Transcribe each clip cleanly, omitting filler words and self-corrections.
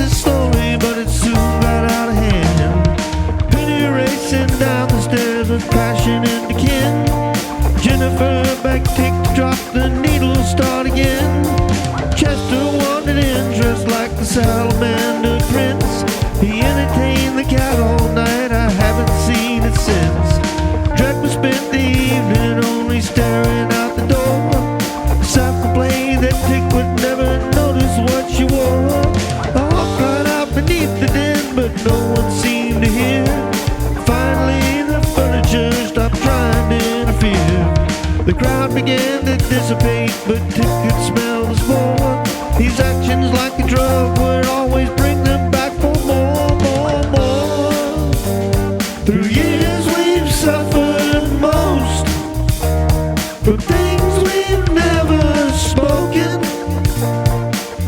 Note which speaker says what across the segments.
Speaker 1: this slowly, but it soon got out of hand. Penny racing down the stairs with passion and kin. Jennifer back tick to drop the needle, start again. Chester wandered in dressed like the salamander prince. He entertained the cat all night, I haven't seen it since. Dracula spent the evening only staring out the door. South complained that Tick would never notice what she wore. A hawk cried out beneath the den, but no one seemed to hear. Finally the furniture stopped trying to interfere. The crowd began to dissipate, but Tick could smell the spore. These actions like a drug would always bring them back for more, more, more. Through years we've suffered most from things we've never spoken.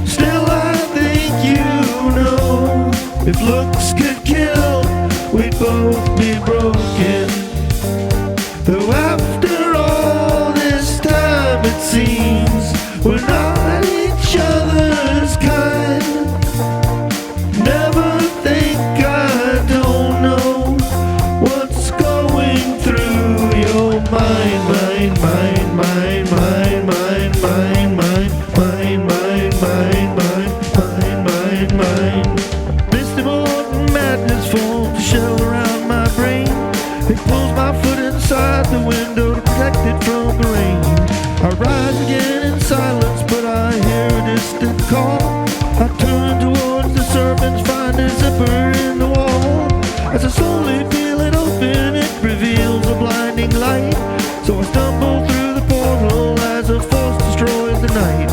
Speaker 1: Still I think you know, if looks could kill, we'd both be broken. Though after all this time it seems we're not each other's kind. Never think I don't know what's going through your mind, mind, mind, mind, mind, mind, mind, mind, mind, mind, mind, mind, mind, mind, mind. Misty morning madness forms a shell around my brain. It pulls my foot inside the window to protect it from the rain. I rise again in silence, but I hear a distant call. I turn towards the serpents, find a zipper in the wall. As I slowly peel it open, it reveals a blinding light. So I stumble through the portal as a force destroys the night.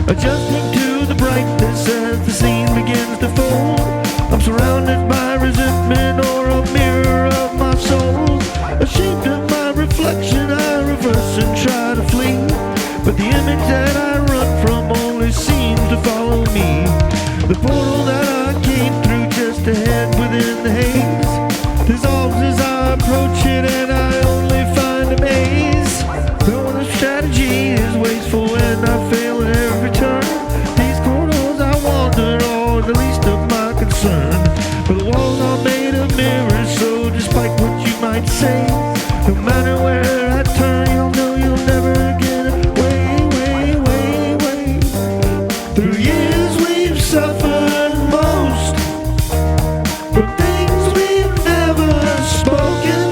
Speaker 1: Adjusting to the brightness as the scene begins to fold. I'm surrounded by resentment or a mirror of my soul. Ashamed of my reflection, I reverse and try to flee. But the image that I run from only seems to follow me. The portal that I came through just ahead within the haze dissolves as I approach it, and I only find a maze. Though the strategy is wasteful and I fail at every turn, these corners I wander are the least of my concern. For the walls are made of mirrors, so despite what you might say, no matter where I turn, you'll know you'll never get away, way, way, way. Through years we've suffered most from things we've never spoken.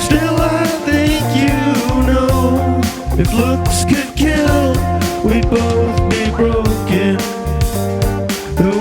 Speaker 1: Still I think you know, if looks could kill, we'd both be broken. Though